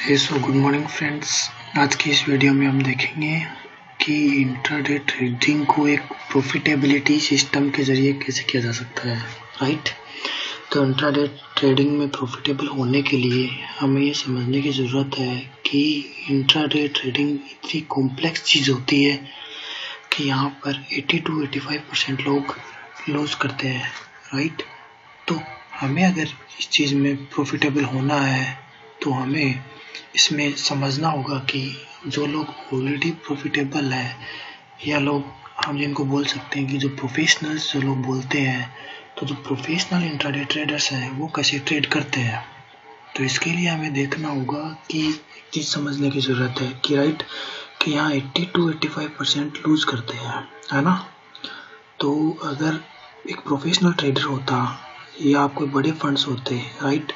Good morning friends. आज की इस वीडियो में हम देखेंगे कि इंट्राडे ट्रेडिंग को एक प्रॉफिटेबिलिटी सिस्टम के जरिए कैसे किया जा सकता है। राइट। तो इंट्राडे ट्रेडिंग में प्रॉफिटेबल होने के लिए हमें ये समझने की ज़रूरत है कि इंट्राडे ट्रेडिंग इतनी कॉम्प्लेक्स चीज़ होती है कि यहाँ पर 80 to 85% लोग लॉस करते हैं। राइट। तो हमें अगर इस चीज़ में प्रॉफिटेबल होना है तो हमें इसमें समझना होगा कि जो लोग ऑलरेडी प्रॉफिटेबल है या लोग हम जिनको बोल सकते हैं कि जो प्रोफेशनल्स जो लोग बोलते हैं, तो जो प्रोफेशनल इंट्राडे ट्रेडर्स हैं वो कैसे ट्रेड करते हैं। तो इसके लिए हमें देखना होगा कि एक चीज़ समझने की ज़रूरत है कि राइट कि यहाँ 80 to 85% लूज़ करते हैं, है ना। तो अगर एक प्रोफेशनल ट्रेडर होता या आपके बड़े फंड्स होते, राइट,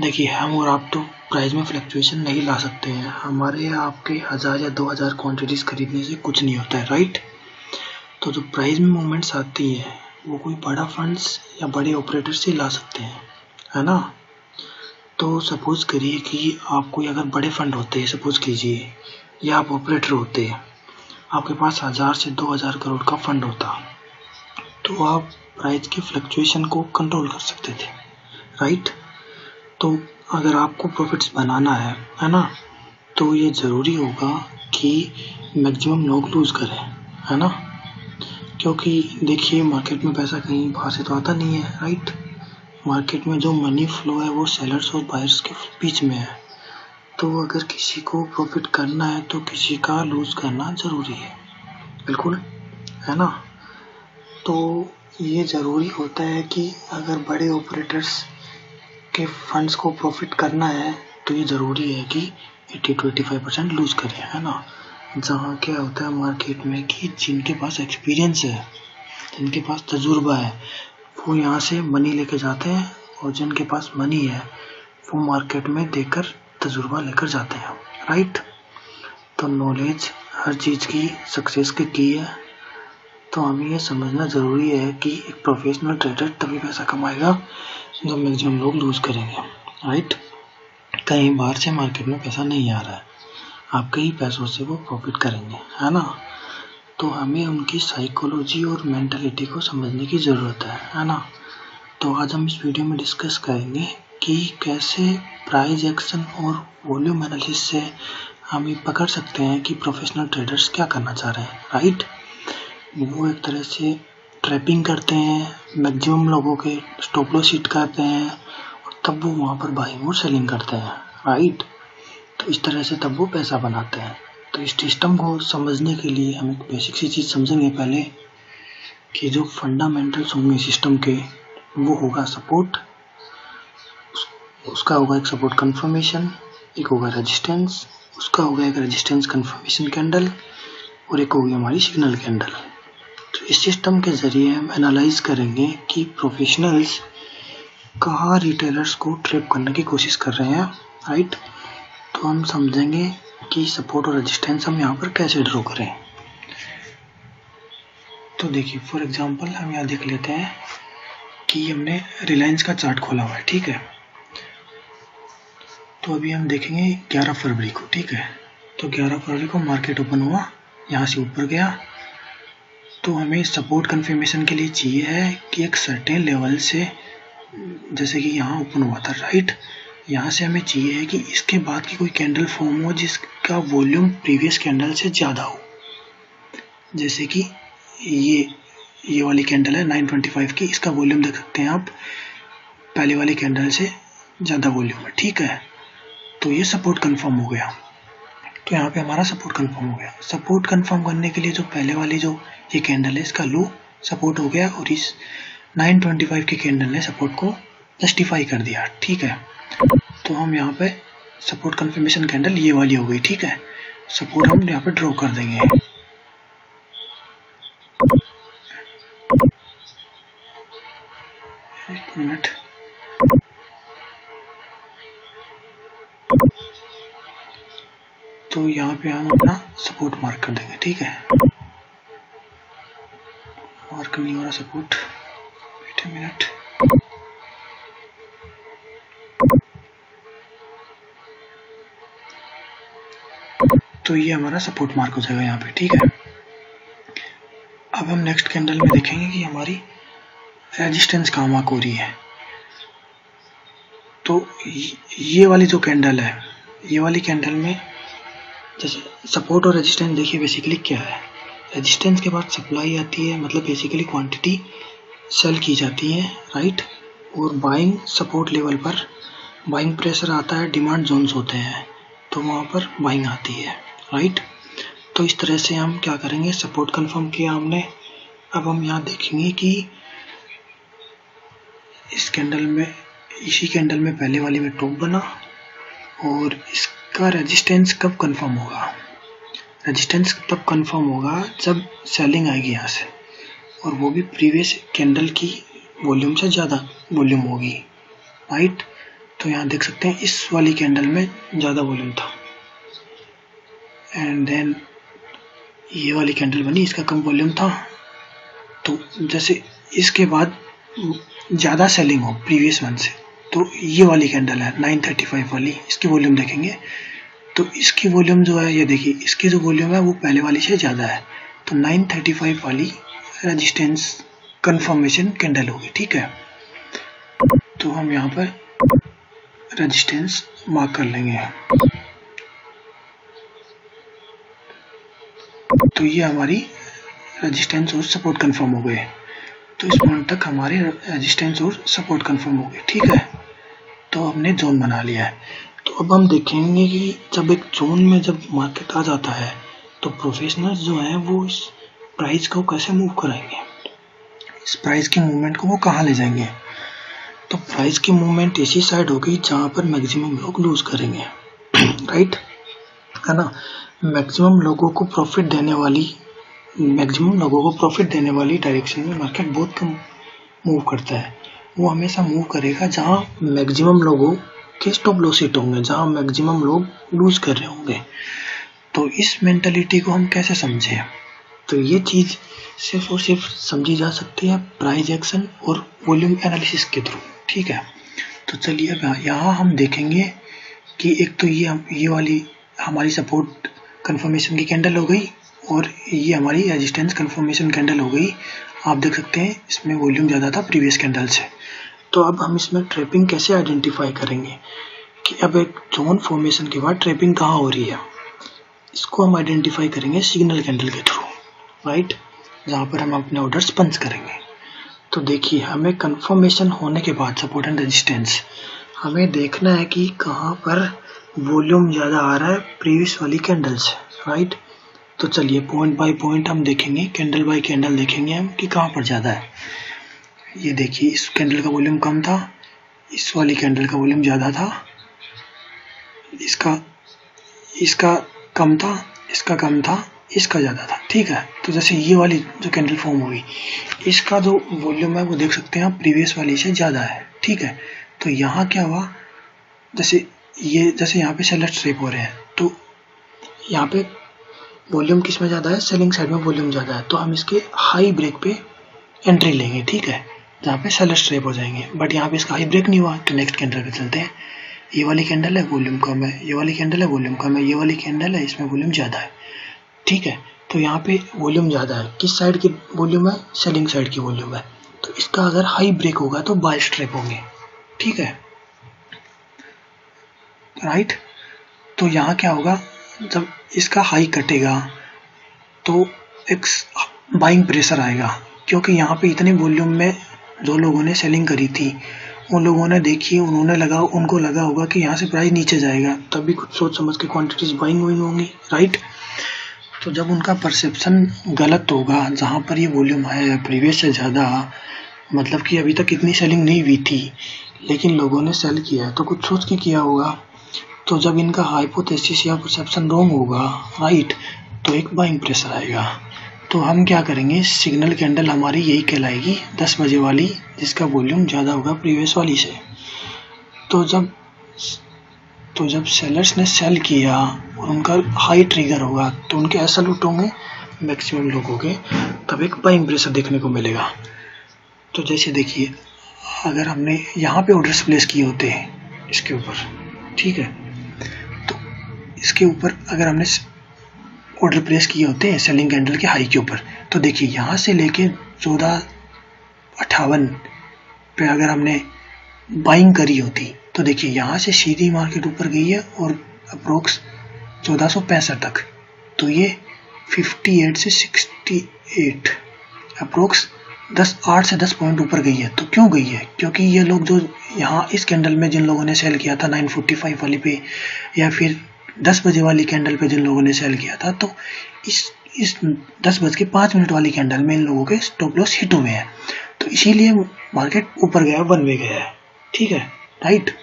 देखिए हम और आप तो प्राइस में फ्लक्चुएशन नहीं ला सकते हैं। हमारे या आपके 1000 या 2000 क्वांटिटीज़ खरीदने से कुछ नहीं होता है। राइट। तो जो प्राइस में मूवमेंट्स आती है वो कोई बड़ा फंड्स या बड़े ऑपरेटर से ला सकते हैं, है ना। तो सपोज़ करिए कि आपको अगर बड़े फंड होते हैं, सपोज़ कीजिए, या आप ऑपरेटर होते, आपके पास 1000 से 2000 करोड़ का फंड होता, तो आप प्राइस की फ्लक्चुएशन को कंट्रोल कर सकते थे। राइट। तो अगर आपको प्रॉफिट्स बनाना है ना, तो ये ज़रूरी होगा कि मैक्सिमम लोग लूज़ करें, है ना। क्योंकि देखिए मार्केट में पैसा कहीं बाहर से तो आता नहीं है। राइट। मार्केट में जो मनी फ्लो है वो सेलर्स और बायर्स के बीच में है। तो अगर किसी को प्रॉफिट करना है तो किसी का लूज़ करना ज़रूरी है, बिल्कुल, है ना। तो ये ज़रूरी होता है कि अगर बड़े ऑपरेटर्स के फंड्स को प्रॉफिट करना है तो ये ज़रूरी है कि 80 to 85% लूज़ करें, है ना। जहाँ क्या होता है मार्केट में कि जिनके पास एक्सपीरियंस है, जिनके पास तजुर्बा है, वो यहाँ से मनी लेके जाते हैं, और जिनके पास मनी है वो मार्केट में देकर तजुर्बा लेकर जाते हैं। राइट। तो नॉलेज हर चीज़ की सक्सेस की की है। तो हमें ये समझना ज़रूरी है कि एक प्रोफेशनल ट्रेडर तभी पैसा कमाएगा जब मैक्सिमम लोग लूज़ करेंगे। राइट। कहीं बाहर से मार्केट में पैसा नहीं आ रहा है, आपके ही पैसों से वो प्रॉफिट करेंगे, है ना। तो हमें उनकी साइकोलॉजी और मेंटालिटी को समझने की ज़रूरत है ना। तो आज हम इस वीडियो में डिस्कस करेंगे कि कैसे प्राइस एक्शन और वॉल्यूम एनालिसिस से हम ये पकड़ सकते हैं कि प्रोफेशनल ट्रेडर्स क्या करना चाह रहे हैं। राइट। वो एक तरह से ट्रैपिंग करते हैं, मैक्सिमम लोगों के स्टॉप लॉस हिट करते हैं, और तब वो वहाँ पर बाइंग और सेलिंग करते हैं। राइट। तो इस तरह से तब वो पैसा बनाते हैं। तो इस सिस्टम को समझने के लिए हम एक बेसिक सी चीज़ समझेंगे पहले कि जो फंडामेंटल्स होंगे सिस्टम के, वो होगा सपोर्ट, उसका होगा एक सपोर्ट कंफर्मेशन, एक होगा रेजिस्टेंस, उसका होगा एक रेजिस्टेंस कंफर्मेशन कैंडल, और एक होगी हमारी सिग्नल कैंडल। तो इस सिस्टम के ज़रिए हम एनालाइज करेंगे कि प्रोफेशनल्स कहाँ रिटेलर्स को ट्रैप करने की कोशिश कर रहे हैं। राइट। तो हम समझेंगे कि सपोर्ट और रेजिस्टेंस हम यहाँ पर कैसे ड्रॉ करें। तो देखिए फॉर एग्जांपल हम यहाँ देख लेते हैं कि हमने रिलायंस का चार्ट खोला हुआ है, ठीक है। तो अभी हम देखेंगे 11 फरवरी को, ठीक है। तो 11 फरवरी को मार्केट ओपन हुआ, यहाँ से ऊपर गया। तो हमें सपोर्ट कंफर्मेशन के लिए चाहिए है कि एक सर्टेन लेवल से, जैसे कि यहाँ ओपन हुआ था, राइट, यहाँ से हमें चाहिए है कि इसके बाद की कोई कैंडल फॉर्म हो जिसका वॉल्यूम प्रीवियस कैंडल से ज़्यादा हो। जैसे कि ये वाली कैंडल है 925 की, इसका वॉल्यूम देख सकते हैं आप, पहले वाली कैंडल से ज़्यादा वॉल्यूम है, ठीक है। तो ये सपोर्ट कंफर्म हो गया। तो यहाँ पे हमारा सपोर्ट कंफर्म हो गया। सपोर्ट कंफर्म करने के लिए जो पहले वाली जो ये कैंडल है इसका लो सपोर्ट हो गया, और इस 925 की कैंडल ने सपोर्ट को जस्टिफाई कर दिया, ठीक है। तो हम यहाँ पे सपोर्ट कंफर्मेशन कैंडल ये वाली हो गई, ठीक है। सपोर्ट हम यहाँ पे ड्रॉ कर देंगे। एक मिनट। तो यहाँ पे हम अपना सपोर्ट मार्क कर देंगे, ठीक है। मार्क नहीं हो रहा सपोर्ट, वेट अ मिनट। तो ये हमारा सपोर्ट मार्क हो जाएगा यहाँ पे, ठीक है। अब हम नेक्स्ट कैंडल में देखेंगे कि हमारी रेजिस्टेंस कहाँ मार्क हो रही है। तो ये वाली जो कैंडल है, ये वाली कैंडल में जैसे सपोर्ट और रेजिस्टेंस देखिए बेसिकली क्या है। रेजिस्टेंस के बाद सप्लाई आती है, मतलब बेसिकली क्वांटिटी सेल की जाती है, राइट। और बाइंग सपोर्ट लेवल पर बाइंग प्रेशर आता है, डिमांड जोन्स होते हैं, तो वहाँ पर बाइंग आती है, राइट। तो इस तरह से हम क्या करेंगे, सपोर्ट कंफर्म किया हमने। अब हम यहाँ देखेंगे कि इस कैंडल में, इसी कैंडल में पहले वाली में टॉप बना, और इसका रेजिस्टेंस कब कंफर्म होगा। रेजिस्टेंस तब कंफर्म होगा जब सेलिंग आएगी यहाँ से, और वो भी प्रीवियस कैंडल की वॉल्यूम से ज़्यादा वॉल्यूम होगी, राइट। तो यहाँ देख सकते हैं इस वाली कैंडल में ज़्यादा वॉल्यूम था, एंड देन ये वाली कैंडल बनी, इसका कम वॉल्यूम था। तो जैसे इसके बाद ज़्यादा सेलिंग हो प्रीवियस वन से, तो ये वाली कैंडल है 935 वाली, इसकी वॉल्यूम देखेंगे तो इसकी वॉल्यूम जो है, ये देखिए इसकी जो वॉल्यूम है वो पहले वाली से ज़्यादा है, तो 935 वाली रेजिस्टेंस कंफर्मेशन कैंडल होगी, ठीक है। तो हम यहाँ पर रेजिस्टेंस मार्क कर लेंगे। तो ये हमारी रेजिस्टेंस और सपोर्ट कंफर्म हो गए। तो इस पॉइंट तक हमारे रेजिस्टेंस और सपोर्ट कंफर्म हो गए, ठीक है। तो हमने जोन बना लिया है। तो अब हम देखेंगे कि जब एक जोन में जब मार्केट आ जाता है तो प्रोफेशनल्स जो हैं वो इस प्राइस को कैसे मूव कराएंगे, इस प्राइस की मूवमेंट को वो कहाँ ले जाएंगे। तो प्राइस की मूवमेंट ऐसी साइड होगी जहाँ पर मैक्सिमम लोग लूज करेंगे, राइट, है ना। मैक्सिमम लोगों को प्रॉफिट देने वाली डायरेक्शन में मार्केट बहुत कम मूव करता है। वो हमेशा मूव करेगा जहाँ मैक्सिमम लोगों के स्टॉप लॉस हिट होंगे, जहाँ मैक्सिमम लोग लूज कर रहे होंगे। तो इस मेंटालिटी को हम कैसे समझें, तो ये चीज़ सिर्फ और सिर्फ समझी जा सकती है प्राइस एक्शन और वॉल्यूम एनालिसिस के थ्रू, ठीक है। तो चलिए यहाँ हम देखेंगे कि एक तो ये वाली हमारी सपोर्ट कंफर्मेशन की कैंडल हो गई, और ये हमारी रेजिस्टेंस कंफर्मेशन कैंडल हो गई। आप देख सकते हैं इसमें वॉल्यूम ज़्यादा था प्रीवियस कैंडल से। तो अब हम इसमें ट्रैपिंग कैसे आइडेंटिफाई करेंगे कि अब एक जोन फॉर्मेशन के बाद ट्रैपिंग कहाँ हो रही है, इसको हम आइडेंटिफाई करेंगे सिग्नल कैंडल के थ्रू, राइट, जहाँ पर हम अपने ऑर्डर्स पंच करेंगे। तो देखिए हमें कंफर्मेशन होने के बाद सपोर्ट एंड रेजिस्टेंस हमें देखना है कि कहाँ पर वॉल्यूम ज़्यादा आ रहा है प्रीवियस वाली कैंडल से, राइट। तो चलिए पॉइंट बाय पॉइंट हम देखेंगे, कैंडल बाय कैंडल देखेंगे हम कि कहाँ पर ज़्यादा है। ये देखिए इस कैंडल का वॉल्यूम कम था, इस वाली कैंडल का वॉल्यूम ज़्यादा था, इसका कम था, इसका कम था, इसका ज़्यादा था, ठीक है। तो जैसे ये वाली जो कैंडल फॉर्म हुई, इसका जो वॉल्यूम है वो देख सकते हैं आप प्रीवियस वाली से ज़्यादा है, ठीक है। तो यहाँ क्या हुआ, जैसे यहाँ पे सेलर्स ट्रैप हो रहे हैं, तो यहाँ पे वॉल्यूम किस में ज़्यादा है, सेलिंग साइड में वॉल्यूम ज़्यादा है, तो हम इसके हाई ब्रेक पे एंट्री लेंगे, ठीक है, जहाँ पे सेलर्स ट्रैप हो जाएंगे। बट यहाँ पे इसका हाई ब्रेक नहीं हुआ, तो नेक्स्ट कैंडल पे चलते हैं। ये वाली कैंडल है वॉल्यूम कम है, ये वाली कैंडल है वॉल्यूम कम है, ये वाली कैंडल है इसमें वॉल्यूम ज़्यादा है, ठीक है। तो यहाँ पे वॉल्यूम ज़्यादा है, किस साइड की वॉल्यूम है, सेलिंग साइड की वॉल्यूम है, तो इसका अगर हाई ब्रेक होगा तो बाय स्ट्रैप होंगे, ठीक है, राइट। तो यहाँ क्या होगा, जब इसका हाई कटेगा तो एक बाइंग प्रेशर आएगा, क्योंकि यहाँ पे इतने वॉल्यूम में जो लोगों ने सेलिंग करी थी उन लोगों ने देखी, उनको लगा होगा कि यहाँ से प्राइस नीचे जाएगा, तभी कुछ सोच समझ के क्वांटिटीज बाइंग हुई होंगी, राइट। तो जब उनका परसेप्शन गलत होगा, जहाँ पर ये वॉल्यूम है प्रीवियस से ज़्यादा, मतलब कि अभी तक इतनी सेलिंग नहीं हुई थी लेकिन लोगों ने सेल किया है, तो कुछ सोच के किया होगा। तो जब इनका हाइपोथेसिस या परसेप्शन रॉन्ग होगा, राइट, तो एक बाइंग प्रेशर आएगा। तो हम क्या करेंगे, सिग्नल कैंडल हमारी यही कहलाएगी 10 बजे वाली, जिसका वॉल्यूम ज़्यादा होगा प्रीवियस वाली से। तो जब सेलर्स ने सेल किया और उनका हाई ट्रिगर होगा तो उनके ऐसा लूट होंगे मैक्सिमम लोगों के, तब एक बाइंग प्रेशर देखने को मिलेगा। तो जैसे देखिए अगर हमने यहाँ पे ऑर्डर्स प्लेस किए होते हैं इसके ऊपर, ठीक है, तो इसके ऊपर अगर हमने ऑर्डर प्लेस किए होते हैं सेलिंग कैंडल के हाई के ऊपर। तो देखिए यहाँ से लेके 1458 पे अगर हमने बाइंग करी होती तो देखिए यहाँ से सीधी मार्केट ऊपर गई है और अप्रोक्स 1465 तक। तो ये 58 से 68 अप्रोक्स 8 से 10 पॉइंट ऊपर गई है। तो क्यों गई है? क्योंकि ये लोग जो यहाँ इस कैंडल में जिन लोगों ने सेल किया था 945 वाली पे या फिर 10 बजे वाली कैंडल पे जिन लोगों ने सेल किया था, तो इस 10:05 वाली कैंडल में इन लोगों के स्टॉप लॉस हिट हुए हैं। तो इसीलिए मार्केट ऊपर गया, वन वे गया है। ठीक है, राइट।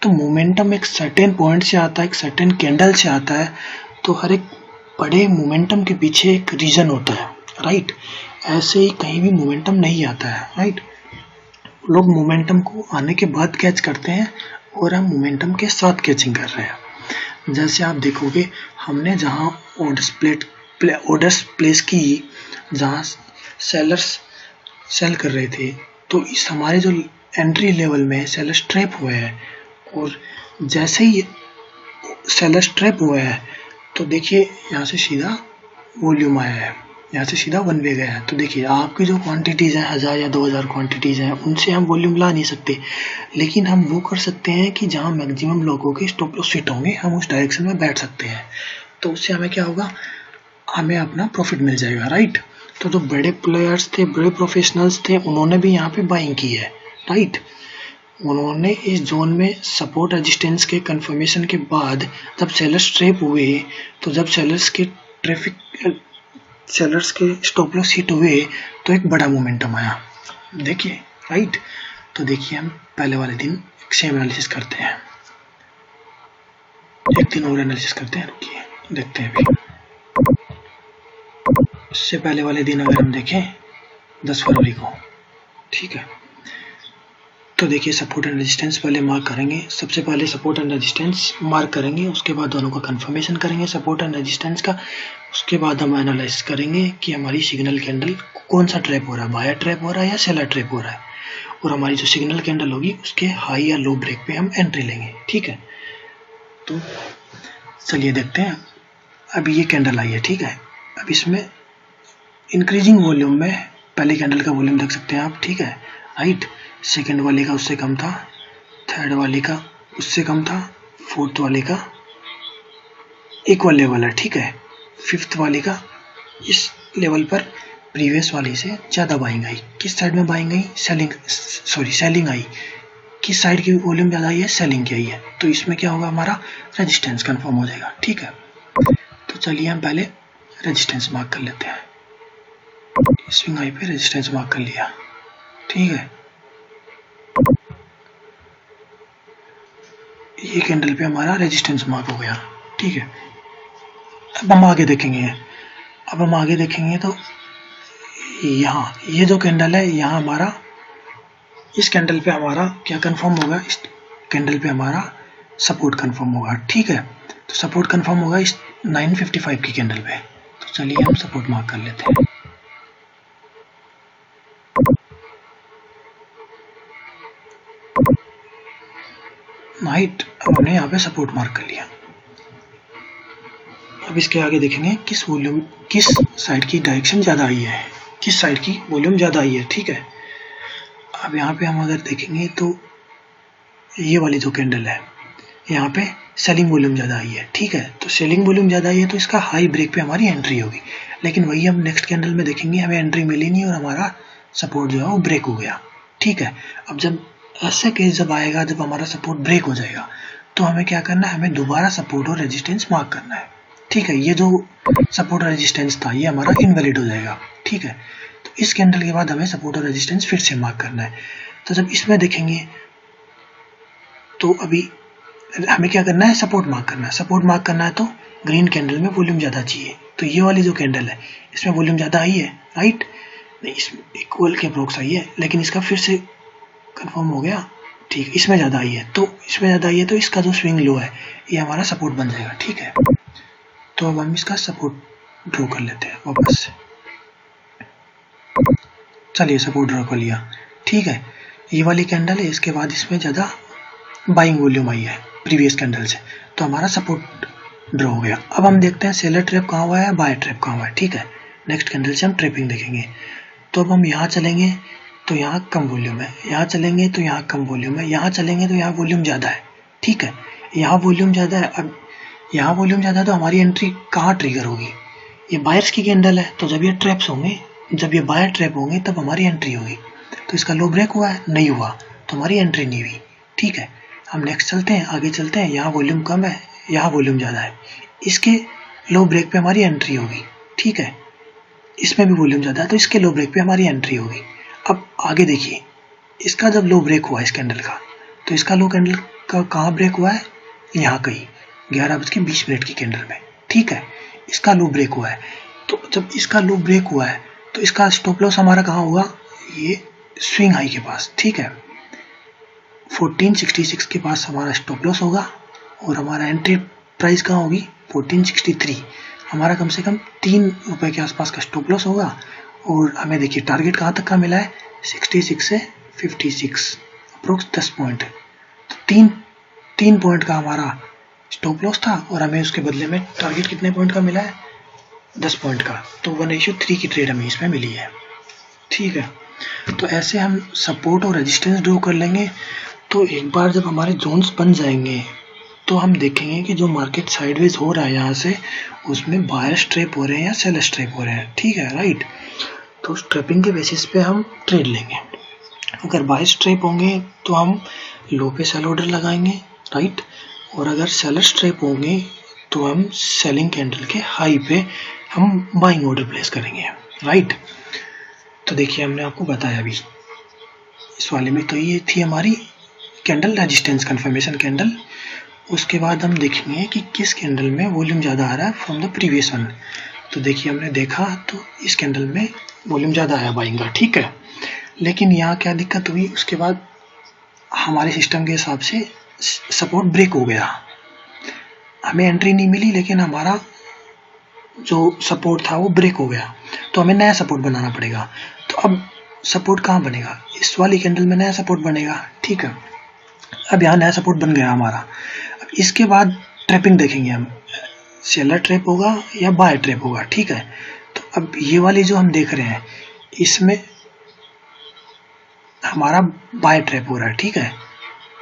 तो मोमेंटम एक सर्टेन पॉइंट से आता है, एक सर्टेन कैंडल से आता है। तो हर एक बड़े मोमेंटम के पीछे एक रीजन होता है, राइट। ऐसे ही कहीं भी मोमेंटम नहीं आता है, राइट। लोग मोमेंटम को आने के बाद कैच करते हैं और हम मोमेंटम के साथ कैचिंग कर रहे हैं। जैसे आप देखोगे हमने जहाँ ऑर्डर्स प्लेस की, जहाँ सेलर्स सेल कर रहे थे, तो इस हमारे जो एंट्री लेवल में सेलर्स ट्रैप हुए हैं और जैसे ही सेलर्स ट्रैप हुए हैं तो देखिए यहाँ से सीधा वॉल्यूम आया है, यहाँ से सीधा वन वे गया है। तो देखिए आपकी जो क्वांटिटीज़ हैं 1000 या 2000 क्वांटिटीज़ हैं, उनसे हम वॉल्यूम ला नहीं सकते, लेकिन हम वो कर सकते हैं कि जहाँ मैक्सिमम लोगों के स्टॉप लॉस हिट होंगे हम उस डायरेक्शन में बैठ सकते हैं। तो उससे हमें क्या होगा, हमें अपना प्रॉफिट मिल जाएगा, राइट। तो जो बड़े प्लेयर्स थे, बड़े प्रोफेशनल्स थे, उन्होंने भी यहाँ पे बाइंग की है, राइट। उन्होंने इस जोन में सपोर्ट रेजिस्टेंस के कंफर्मेशन के बाद जब सेलर्स ट्रैप हुए, तो जब सेलर्स के स्टॉप लॉस हिट हुए तो एक बड़ा मोमेंटम आया, देखिए, राइट। तो देखिए हम पहले वाले दिन सेम एनालिसिस करते हैं, एक दिन और एनालिसिस करते हैं, रुकिए देखते हैं अभी। इससे पहले वाले दिन अगर हम देखें 10 फरवरी को, ठीक है, तो देखिए सपोर्ट एंड रेजिस्टेंस पहले मार्क करेंगे। सबसे पहले सपोर्ट एंड रेजिस्टेंस मार्क करेंगे, उसके बाद दोनों का कंफर्मेशन करेंगे सपोर्ट एंड रेजिस्टेंस का। उसके बाद हम एनालाइज करेंगे कि हमारी सिग्नल कैंडल कौन सा ट्रैप हो रहा है, बायर ट्रैप हो रहा है या सेलर ट्रैप हो रहा है, और हमारी जो सिग्नल कैंडल होगी उसके हाई या लो ब्रेक पे हम एंट्री लेंगे, ठीक है। तो चलिए देखते हैं। अभी ये कैंडल आई है, ठीक है। अब इसमें इंक्रीजिंग वॉल्यूम में पहले कैंडल का वॉल्यूम देख सकते हैं आप, ठीक है, राइट। सेकेंड वाले का उससे कम था, थर्ड वाले का उससे कम था, फोर्थ वाले का इक्वल लेवल है, ठीक है। फिफ्थ वाले का इस लेवल पर प्रीवियस वाले से ज़्यादा बाइंग आई। किस साइड में बाइंग आई? सेलिंग आई। किस साइड की वॉल्यूम ज़्यादा आई है? सेलिंग की आई है। तो इसमें क्या होगा, हमारा रेजिस्टेंस कंफर्म हो जाएगा, ठीक है। तो चलिए हम पहले रेजिस्टेंस मार्क कर लेते हैं। स्विंग हाई पे रेजिस्टेंस मार्क कर लिया, ठीक है। ये कैंडल पे हमारा रेजिस्टेंस मार्क हो गया, ठीक है। अब हम आगे देखेंगे तो यहाँ ये जो कैंडल है, यहाँ हमारा इस कैंडल पे हमारा क्या कंफर्म होगा, इस कैंडल पे हमारा सपोर्ट कंफर्म होगा, ठीक है। तो सपोर्ट कंफर्म होगा इस 955 की कैंडल पे। तो चलिए हम सपोर्ट मार्क कर लेते हैं। नाइट, हमने यहाँ पे सपोर्ट मार्क कर लिया। अब इसके आगे देखेंगे किस साइड की डायरेक्शन ज़्यादा आई है, किस साइड की वॉल्यूम ज़्यादा आई है, ठीक है। अब यहाँ पे हम अगर देखेंगे तो ये वाली जो कैंडल है, यहाँ पे सेलिंग वॉल्यूम ज़्यादा आई है, ठीक है। तो सेलिंग वॉल्यूम ज़्यादा आई है तो इसका हाई ब्रेक पे हमारी एंट्री होगी, लेकिन वही हम नेक्स्ट कैंडल में देखेंगे, हमें एंट्री मिली नहीं और हमारा सपोर्ट जो है वो ब्रेक हो गया, ठीक है। अब जब ऐसा केस जब आएगा, जब हमारा सपोर्ट ब्रेक हो जाएगा, तो हमें क्या करना है, हमें दोबारा सपोर्ट और रेजिस्टेंस मार्क करना है, ठीक है। ये जो सपोर्ट और रेजिस्टेंस था ये हमारा इनवैलिड हो जाएगा, ठीक है। तो इस कैंडल के बाद हमें सपोर्ट और रेजिस्टेंस फिर से मार्क करना है। तो जब इसमें देखेंगे तो अभी हमें क्या करना है, सपोर्ट मार्क करना है। सपोर्ट मार्क करना है तो ग्रीन कैंडल में वॉल्यूम ज़्यादा चाहिए। तो ये वाली जो कैंडल है इसमें वॉल्यूम ज़्यादा आई है, राइट, नहीं इसमें इक्वल के अप्रोक्स आई है, लेकिन इसका फिर से कंफर्म हो गया, ठीक, इसमें ज़्यादा आई है। तो इसमें ज़्यादा आई है तो इसका जो स्विंग लो है ये हमारा सपोर्ट बन जाएगा, ठीक है। तो अब हम इसका सपोर्ट ड्रॉ कर लेते हैं वापस से। चलिए सपोर्ट ड्रॉ कर लिया, ठीक है। ये वाली कैंडल है, इसके बाद इसमें ज़्यादा बाइंग वॉल्यूम आई है प्रीवियस कैंडल से, तो हमारा सपोर्ट ड्रॉ हो गया। अब हम देखते हैं सेलर ट्रैप कहाँ हुआ है, बायर ट्रैप कहाँ हुआ है। ठीक है, नेक्स्ट कैंडल से हम ट्रैपिंग देखेंगे। तो अब हम यहाँ चलेंगे तो यहाँ कम वॉल्यूम है, यहाँ चलेंगे तो यहाँ कम वॉल्यूम है, यहाँ चलेंगे तो यहाँ वॉल्यूम ज़्यादा है। ठीक है, यहाँ वॉल्यूम ज़्यादा है। अब यहाँ वॉल्यूम ज़्यादा है तो हमारी एंट्री कहाँ ट्रिगर होगी, ये बायर्स की कैंडल है, तो जब ये ट्रैप्स होंगे, जब ये बायर ट्रैप होंगे तब हमारी एंट्री होगी। तो इसका लो ब्रेक हुआ है, नहीं हुआ, तो हमारी एंट्री नहीं हुई। ठीक है, हम नेक्स्ट चलते हैं, आगे चलते हैं। यहाँ वॉल्यूम कम है, यहाँ वॉल्यूम ज़्यादा है, इसके लो ब्रेक पे हमारी एंट्री होगी। ठीक है, इसमें भी वॉल्यूम ज़्यादा है तो इसके लो ब्रेक पे हमारी एंट्री होगी। अब आगे देखिए, इसका जब लो ब्रेक हुआ इस कैंडल का, तो इसका लो कैंडल का कहाँ ब्रेक हुआ है, यहाँ कहीं 11:20 की कैंडल में। ठीक है, इसका लो ब्रेक हुआ है। तो जब इसका लो ब्रेक हुआ है तो इसका स्टॉप लॉस हमारा कहाँ हुआ, ये स्विंग हाई के पास। ठीक है, 1466 के पास हमारा स्टॉप लॉस होगा और हमारा एंट्री प्राइस कहाँ होगी, 1463। हमारा कम से कम 3 रुपए के आसपास का स्टॉप लॉस होगा। और हमें देखिए टारगेट कहाँ तक का मिला है, 66 से 56, अप्रोक्स 10 पॉइंट। तो तीन पॉइंट का हमारा स्टॉप लॉस था और हमें उसके बदले में टारगेट कितने पॉइंट का मिला है, 10 पॉइंट का। तो 1:3 की ट्रेड हमें इसमें मिली है। ठीक है, तो ऐसे हम सपोर्ट और रेजिस्टेंस ड्रॉ कर लेंगे। तो एक बार जब हमारे जोन्स बन जाएंगे तो हम देखेंगे कि जो मार्केट साइडवेज हो रहा है यहाँ से, उसमें बायर्स ट्रैप हो रहे हैं या सेलर्स ट्रैप हो रहे हैं। ठीक है, राइट। तो उस ट्रैपिंग के बेसिस पे हम ट्रेड लेंगे। अगर बायर्स ट्रैप होंगे तो हम लो पे सेल ऑर्डर लगाएंगे, राइट। और अगर सेलर्स ट्रैप होंगे तो हम सेलिंग कैंडल के हाई पे हम बाइंग ऑर्डर प्लेस करेंगे, राइट। तो देखिए हमने आपको बताया अभी इस वाले में, तो ये थी हमारी कैंडल रेजिस्टेंस कंफर्मेशन कैंडल। उसके बाद हम देखेंगे कि किस कैंडल में वॉल्यूम ज़्यादा आ रहा है फ्रॉम द प्रीवियस वन। तो देखिए हमने देखा तो इस कैंडल में वॉल्यूम ज़्यादा आया बाइंग का। ठीक है, लेकिन यहाँ क्या दिक्कत हुई, उसके बाद हमारे सिस्टम के हिसाब से सपोर्ट ब्रेक हो गया, हमें एंट्री नहीं मिली, लेकिन हमारा जो सपोर्ट था वो ब्रेक हो गया। तो हमें नया सपोर्ट बनाना पड़ेगा। तो अब सपोर्ट कहाँ बनेगा, इस वाली कैंडल में नया सपोर्ट बनेगा। ठीक है, अब यहाँ नया सपोर्ट बन गया हमारा। अब इसके बाद ट्रैपिंग देखेंगे हम, सेलर ट्रैप होगा या बायर ट्रैप होगा। ठीक है, तो अब ये वाली जो हम देख रहे हैं इसमें हमारा बायर ट्रैप हो रहा है। ठीक है,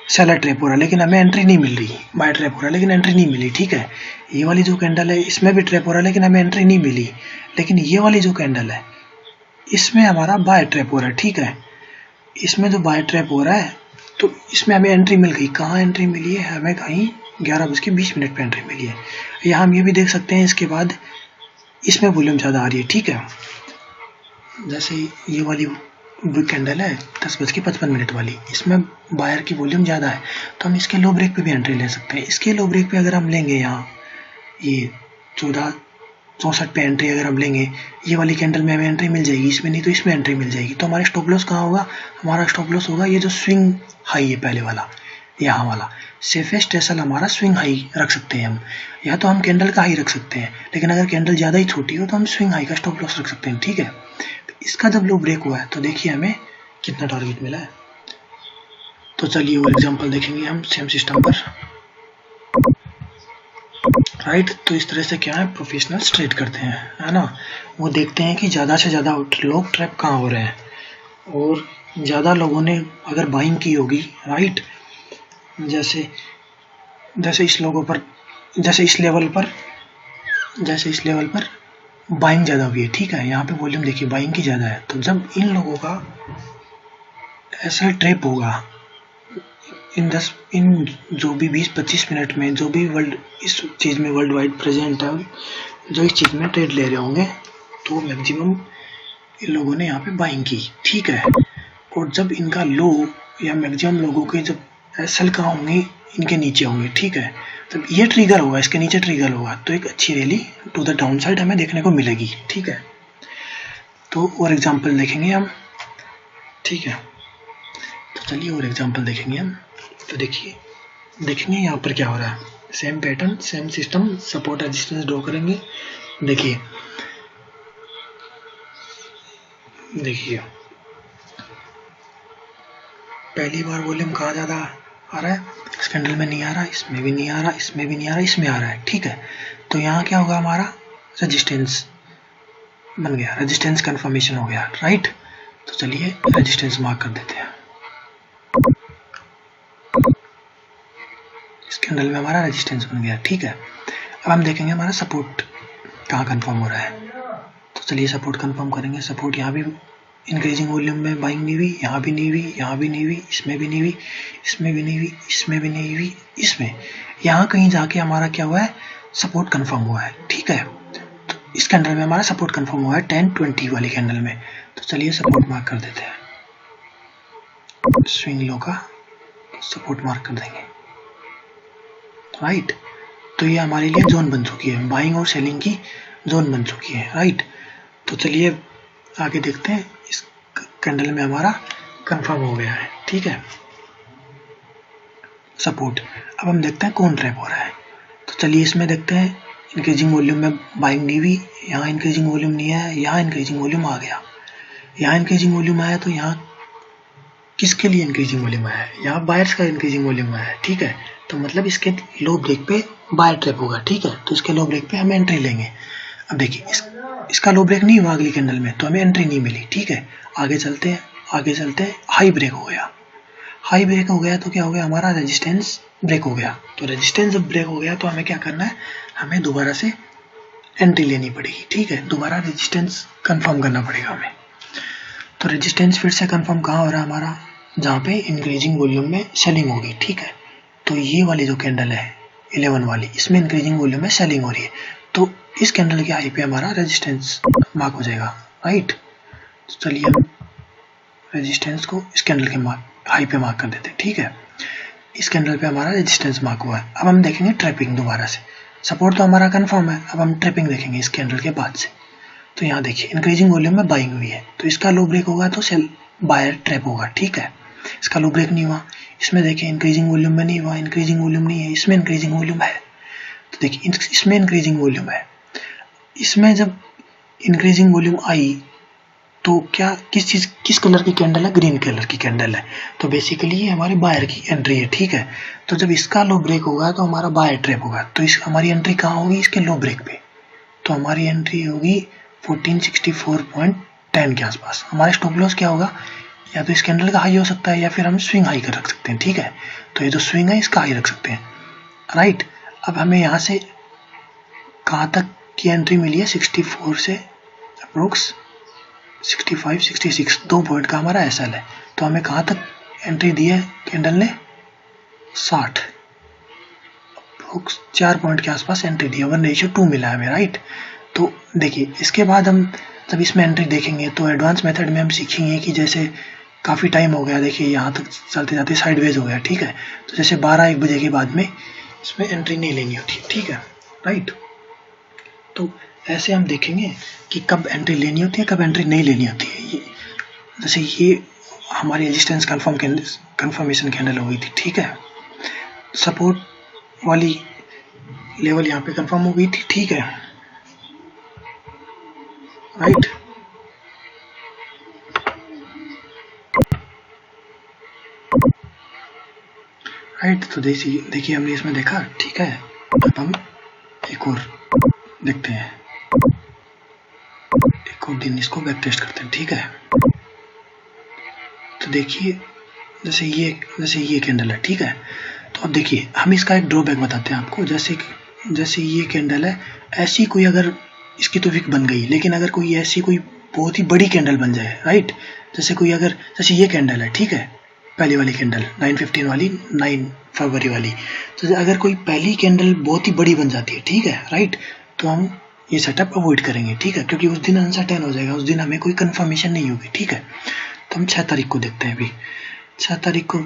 सेलर ट्रैप हो रहा है लेकिन हमें एंट्री नहीं मिल रही, बायर ट्रैप हो रहा है लेकिन एंट्री नहीं मिली। ठीक है, ये वाली जो कैंडल है इसमें भी ट्रैप हो रहा है लेकिन हमें एंट्री नहीं मिली। लेकिन ये वाली जो कैंडल है इसमें हमारा बायर ट्रैप हो रहा है। ठीक है, इसमें जो बायर ट्रैप हो रहा है तो इसमें हमें एंट्री मिल गई। कहाँ एंट्री मिली है, हमें कहीं 11:20 पे एंट्री मिली है। यहाँ हम ये भी देख सकते हैं, इसके बाद इसमें वॉल्यूम ज़्यादा आ रही है। ठीक है, जैसे ये वाली कैंडल है 10:55 वाली, इसमें बायर की वॉल्यूम ज़्यादा है तो हम इसके लो ब्रेक पे भी एंट्री ले सकते हैं। इसके लो ब्रेक पे अगर हम लेंगे यहाँ ये 1464 पे एंट्री अगर हम लेंगे, ये वाली कैंडल में हमें एंट्री मिल जाएगी, इसमें नहीं तो इसमें एंट्री मिल जाएगी। तो हमारा स्टॉप लॉस कहाँ होगा, हमारा स्टॉप लॉस होगा ये जो स्विंग हाई है पहले वाला, यहाँ वाला सेफेस्ट एसएल हमारा स्विंग हाई रख सकते हैं हम, या तो हम कैंडल का हाई रख सकते हैं, लेकिन अगर कैंडल ज़्यादा ही छोटी हो तो हम स्विंग हाई का स्टॉप लॉस रख सकते हैं। ठीक है, इसका जब लो ब्रेक हुआ है तो देखिए हमें कितना टारगेट मिला है। तो चलिए और एग्जांपल देखेंगे हम सेम सिस्टम पर, राइट। तो इस तरह से क्या है, प्रोफेशनल्स ट्रेड करते हैं, है ना। वो देखते हैं कि ज़्यादा से ज़्यादा लोग ट्रैप कहाँ हो रहे हैं और ज़्यादा लोगों ने अगर बाइंग की होगी, राइट। जैसे जैसे इस लोगों पर, जैसे इस लेवल पर बाइंग ज़्यादा हुई है। ठीक है, यहाँ पे वॉल्यूम देखिए बाइंग की ज़्यादा है। तो जब इन लोगों का ऐसा ट्रैप होगा इन जो भी 20-25 मिनट में, जो भी वर्ल्ड इस चीज़ में वर्ल्ड वाइड प्रेजेंट है, जो इस चीज़ में ट्रेड ले रहे होंगे, तो मैक्सिमम इन लोगों ने यहाँ पे बाइंग की। ठीक है, और जब इनका लो या मैक्सिमम लोगों के जब एसएल कहाँ होंगे, इनके नीचे होंगे। ठीक है, तब ये ट्रिगर होगा, इसके नीचे ट्रिगर होगा तो एक अच्छी rally to the down side हमें देखने को मिलेगी। ठीक है, तो और एग्जांपल देखेंगे हम। ठीक है, तो चलिए और एग्जांपल देखेंगे हम। तो देखिए देखेंगे यहाँ पर क्या हो रहा है, same pattern same system, support resistance draw करेंगे। देखिए पहली बार वॉल्यूम कहाँ ज़्यादा आ रहा है, इस कैंडल में नहीं आ रहा, इसमें भी नहीं आ रहा, इसमें भी नहीं आ रहा, इसमें आ रहा है, ठीक है। तो यहाँ क्या होगा, हमारा रेजिस्टेंस बन गया, रेजिस्टेंस कंफर्मेशन हो गया, राइट। तो चलिए रेजिस्टेंस मार्क कर देते हैं। इस कैंडल में हमारा रेजिस्टेंस बन गया, ठीक है। अब हम देखेंगे हमारा सपोर्ट कहाँ कंफर्म हो रहा है। तो चलिए सपोर्ट कंफर्म करेंगे। सपोर्ट यहाँ भी इंक्रीजिंग वॉल्यूम में बाइंग नहीं हुई, यहाँ भी नहीं हुई, यहाँ भी नहीं हुई, इसमें भी नहीं हुई, इसमें भी नहीं हुई, इसमें भी नहीं हुई, इसमें, यहाँ कहीं जाके हमारा क्या हुआ है, सपोर्ट कंफर्म हुआ है, ठीक है। तो इस कैंडल में हमारा सपोर्ट कंफर्म हुआ है 10-20 वाली कैंडल में। तो चलिए सपोर्ट मार्क कर देते हैं, स्विंग लो का सपोर्ट मार्क कर देंगे, राइट। तो ये हमारे लिए जोन बन चुकी है, बाइंग और सेलिंग की जोन बन चुकी है, राइट। तो चलिए आगे देखते हैं, इस कैंडल में हमारा कंफर्म हो गया है, ठीक है, सपोर्ट। अब हम देखते हैं कौन ट्रैप हो रहा है। तो चलिए इसमें देखते हैं, इंक्रीजिंग वॉल्यूम में बाइंग नहीं हुई, यहाँ इंक्रीजिंग वॉल्यूम नहीं है, यहाँ इंक्रीजिंग वॉल्यूम आ गया, यहाँ इंक्रीजिंग वॉल्यूम आया। तो यहाँ किसके लिए इंक्रीजिंग वॉल्यूम आया है, यहाँ बायर्स का इंक्रीजिंग वॉल्यूम आया है, ठीक है। तो मतलब इसके लो ब्रेक पे बायर ट्रैप होगा, ठीक है। तो इसके लो ब्रेक पे हम एंट्री लेंगे। अब देखिए इसका लो ब्रेक नहीं हुआ अगली कैंडल में, तो हमें एंट्री नहीं मिली, ठीक है। आगे चलते हैं, आगे चलते हैं, हाई ब्रेक हो गया, हाई ब्रेक हो गया तो क्या हो गया, हमारा रेजिस्टेंस ब्रेक हो गया। तो रेजिस्टेंस जब ब्रेक हो गया तो हमें क्या करना है, हमें दोबारा से एंट्री लेनी पड़ेगी, ठीक है। दोबारा रेजिस्टेंस कंफर्म करना पड़ेगा हमें। तो रेजिस्टेंस फिर से कंफर्म कहाँ हो रहा है हमारा, जहाँ पे इंक्रीजिंग वॉल्यूम में सेलिंग होगी, ठीक है। तो ये वाली जो कैंडल है 11 वाली, इसमें इंक्रीजिंग वॉल्यूम में सेलिंग हो रही है। तो इस कैंडल के हाई पे हमारा रेजिस्टेंस मार्क हो जाएगा, राइट। तो चलिए हम रेजिस्टेंस को इस कैंडल के हाई पे मार्क कर देते हैं, ठीक है। इस कैंडल पे हमारा रेजिस्टेंस मार्क हुआ है। अब हम देखेंगे ट्रैपिंग दोबारा से, सपोर्ट तो हमारा कंफर्म है, अब हम ट्रैपिंग देखेंगे इस कैंडल के बाद से। तो यहाँ देखिए इंक्रीजिंग वॉल्यूम में बाइंग हुई है, तो इसका लो ब्रेक होगा तो सेल बायर ट्रैप होगा, ठीक है। इसका लो ब्रेक नहीं हुआ, इसमें देखिए इंक्रीजिंग वॉल्यूम में नहीं हुआ, इंक्रीजिंग वॉल्यूम नहीं है, इसमें इंक्रीजिंग वॉल्यूम है। तो देखिए इसमें इंक्रीजिंग वॉल्यूम है, इसमें जब इंक्रीजिंग वॉल्यूम आई तो क्या किस कलर की कैंडल है, ग्रीन कलर की कैंडल है। तो बेसिकली ये हमारे बायर की एंट्री है, ठीक है। तो जब इसका लो ब्रेक होगा तो हमारा बायर ट्रैप होगा। तो हमारी एंट्री कहाँ होगी, इसके लो ब्रेक पे। तो हमारी एंट्री होगी 1464.10 के आसपास। हमारा स्टॉप लॉस क्या होगा, या तो इस कैंडल का हाई हो सकता है या फिर हम स्विंग हाई कर रख सकते हैं, ठीक है। तो ये जो स्विंग है इसका हाई रख सकते हैं, राइट। अब हमें यहाँ से कहाँ तक की एंट्री मिली है, 64 से अप्रोक्स 65, 66, 2 पॉइंट का हमारा एसएल है। तो हमें कहाँ तक एंट्री दी है कैंडल ने, 60, अप्रोक्स 4 पॉइंट के आसपास एंट्री दी है, 1:2 मिला है हमें, राइट। तो देखिए इसके बाद हम जब इसमें एंट्री देखेंगे तो एडवांस मेथड में हम सीखेंगे कि जैसे काफ़ी टाइम हो गया, देखिए यहाँ तक चलते जाते साइडवेज हो गया, ठीक है। तो जैसे 12-1 बजे के बाद में इसमें एंट्री नहीं लेनी होती, ठीक है, राइट। तो ऐसे हम देखेंगे कि कब एंट्री लेनी होती है, कब एंट्री नहीं लेनी होती है। जैसे ये हमारी रेजिस्टेंस कंफर्मेशन कैंडल हो गई थी, ठीक है। सपोर्ट वाली लेवल यहाँ पे कंफर्म हो गई थी, ठीक है, राइट। राइट, तो देखिए हमने इसमें देखा, ठीक है। अब हम एक और देखते हैं, एक और दिन इसको बैक टेस्ट करते हैं, ठीक है। तो देखिए जैसे ये कैंडल है, ठीक है। तो अब देखिए हम इसका एक ड्रॉबैक बताते हैं आपको। जैसे ये कैंडल है, ऐसी कोई अगर इसकी तो विक बन गई, लेकिन अगर कोई ऐसी कोई बहुत ही बड़ी कैंडल बन जाए, राइट। जैसे ये कैंडल है, ठीक है, पहली वाली कैंडल 9/15 वाली, 9 फरवरी वाली। तो अगर कोई पहली कैंडल बहुत ही बड़ी बन जाती है, ठीक है, राइट, तो हम ये सेटअप अवॉइड करेंगे, ठीक है, क्योंकि उस दिन अनसर्टेन हो जाएगा, उस दिन हमें कोई कंफर्मेशन नहीं होगी, ठीक है। तो हम 6 तारीख को देखते हैं। अभी 6 तारीख को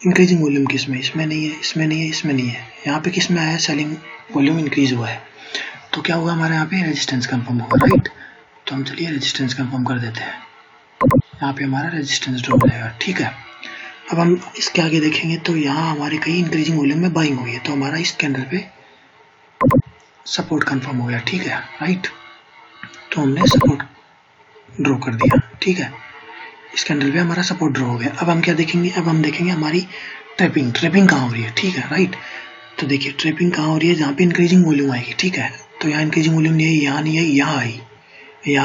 इंक्रीजिंग वॉल्यूम किसमें, इसमें नहीं है, इसमें नहीं है, इसमें नहीं है, यहाँ पे किसमें आया, सेलिंग वॉल्यूम इंक्रीज हुआ है। तो क्या होगा, हमारे यहाँ पे रेजिस्टेंस कंफर्म होगा, राइट। तो हम चलिए रेजिस्टेंस कंफर्म कर देते हैं, यहाँ पे हमारा रेजिस्टेंस ड्रॉप हो जाएगा, ठीक है। अब हम इसके आगे देखेंगे तो यहाँ हमारे कहीं इंक्रीजिंग वॉल्यूम में बाइंग हुई है, तो हमारा इस कैंडल पे सपोर्ट कंफर्म हो गया, ठीक है, राइट। तो हमने सपोर्ट ड्रॉ कर दिया, ठीक है। इस कैंडल पे हमारा सपोर्ट ड्रॉ हो गया। अब हम क्या देखेंगे, अब हम देखेंगे हमारी ट्रैपिंग कहाँ हो रही है, ठीक है राइट। तो देखिए ट्रैपिंग कहाँ हो रही है, जहाँ पे इंक्रीजिंग वॉल्यूम आएगी, ठीक है। तो यहाँ इंक्रीजिंग वॉल्यूम नहीं है, यहाँ नहीं है, यहाँ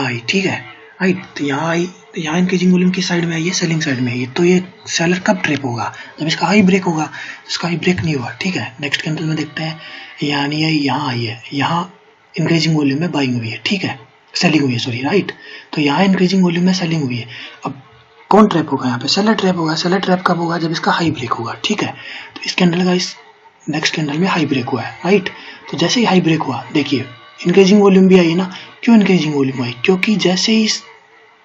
आई, ठीक है राइट। तो यहाँ आई, यहाँ इंक्रीजिंग वॉल्यूम किस साइड में आई है, सेलिंग साइड में आई है। तो ये सेलर कब ट्रैप होगा, जब इसका हाई ब्रेक होगा। इसका हाई ब्रेक नहीं हुआ, ठीक है। नेक्स्ट कैंडल में देखते हैं, यहाँ नहीं है, यहाँ आई है, यहाँ इंक्रीजिंग वॉल्यूम में बाइंग हुई है, ठीक है, सेलिंग हुई है, सॉरी राइट। तो यहाँ इंक्रीजिंग वॉल्यूम में सेलिंग हुई है। अब कौन ट्रैप होगा यहाँ पे, सेलर ट्रैप होगा। सेलर ट्रैप कब होगा, जब इसका हाई ब्रेक होगा, ठीक है। तो इस कैंडल का इस नेक्स्ट कैंडल में हाई ब्रेक हुआ है, राइट। तो जैसे ही हाई ब्रेक हुआ, देखिए इंक्रीजिंग वॉल्यूम भी आई है ना। क्यों इंक्रीजिंग वॉल्यूम आई, क्योंकि जैसे ही इस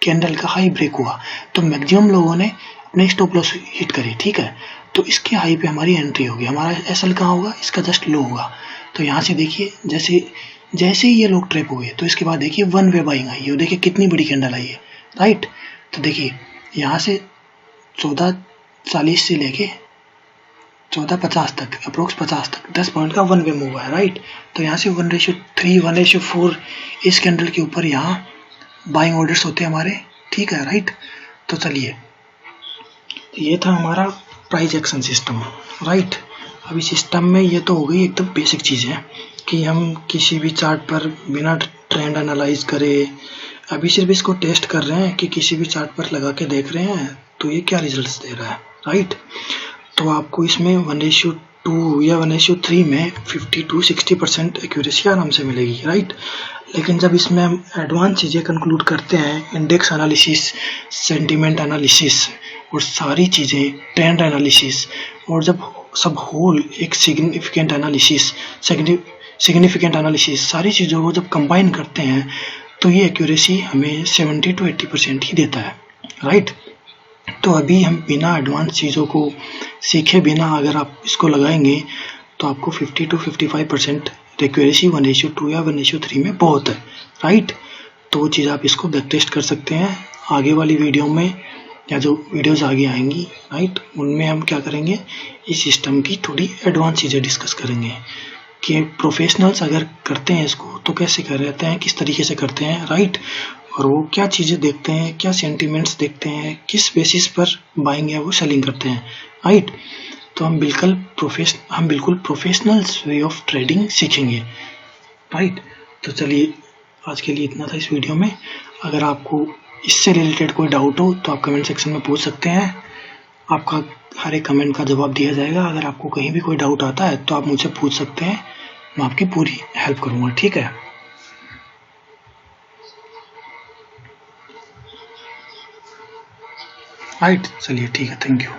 कैंडल का हाई ब्रेक हुआ तो मैक्सिमम लोगों ने अपने स्टॉप लॉस हिट करे, ठीक है। तो इसके हाई पे हमारी एंट्री होगी। हमारा एसएल कहाँ होगा, इसका जस्ट लो होगा। तो यहाँ से देखिए जैसे जैसे ही ये लोग ट्रैप हुए तो इसके बाद देखिए वन वे बाइंग आई है। देखिए कितनी बड़ी कैंडल आई है, राइट। तो देखिए यहाँ से 1440 से लेके 1450 तक, अप्रोक्स 50 तक 10 पॉइंट का वन वे मूव है, राइट। तो यहाँ से 1:3 1:4 इस कैंडल के ऊपर यहाँ बाइंग ऑर्डर्स होते हैं हमारे, ठीक है राइट। तो चलिए ये था हमारा प्राइस एक्शन सिस्टम, राइट। अभी सिस्टम में ये तो हो गई एकदम बेसिक चीज़ें कि हम किसी भी चार्ट पर बिना ट्रेंड एनालाइज करे अभी सिर्फ इसको टेस्ट कर रहे हैं कि किसी भी चार्ट पर लगा के देख रहे हैं तो ये क्या रिजल्ट्स दे रहा है, राइट। तो आपको इसमें 1:2 या 1:3 में 50 to 60% एक्यूरेसी आराम से मिलेगी, राइट। लेकिन जब इसमें हम एडवांस चीज़ें कंक्लूड करते हैं, इंडेक्स एनालिसिस, सेंटिमेंट एनालिसिस और सारी चीज़ें, ट्रेंड एनालिसिस, और जब सब होल एक सिग्निफिकेंट एनालिसिस सारी चीज़ों को जब कंबाइन करते हैं तो ये एक्यूरेसी हमें 70 to 80% ही देता है, राइट। तो अभी हम बिना एडवांस चीज़ों को सीखे बिना अगर आप इसको लगाएंगे तो आपको 50 to 55% एक्यूरेसी 1:2 या 1:3 में बहुत है, राइट। तो वो चीज़ आप इसको बैक टेस्ट कर सकते हैं आगे वाली वीडियो में, या जो वीडियोस आगे आएंगी, राइट, उनमें हम क्या करेंगे, इस सिस्टम की थोड़ी एडवांस चीज़ें डिस्कस करेंगे कि प्रोफेशनल्स अगर करते हैं इसको तो कैसे कर रहते हैं, किस तरीके से करते हैं, राइट। और वो क्या चीज़ें देखते हैं, क्या सेंटिमेंट्स देखते हैं, किस बेसिस पर बाइंग या वो सेलिंग करते हैं, राइट। तो हम बिल्कुल प्रोफेशनल्स वे ऑफ ट्रेडिंग सीखेंगे, राइट। तो चलिए आज के लिए इतना था इस वीडियो में। अगर आपको इससे रिलेटेड कोई डाउट हो तो आप कमेंट सेक्शन में पूछ सकते हैं। आपका हर एक कमेंट का जवाब दिया जाएगा। अगर आपको कहीं भी कोई डाउट आता है तो आप मुझसे पूछ सकते हैं, मैं आपकी पूरी हेल्प करूँगा, ठीक है। राइट, चलिए ठीक है, थैंक यू।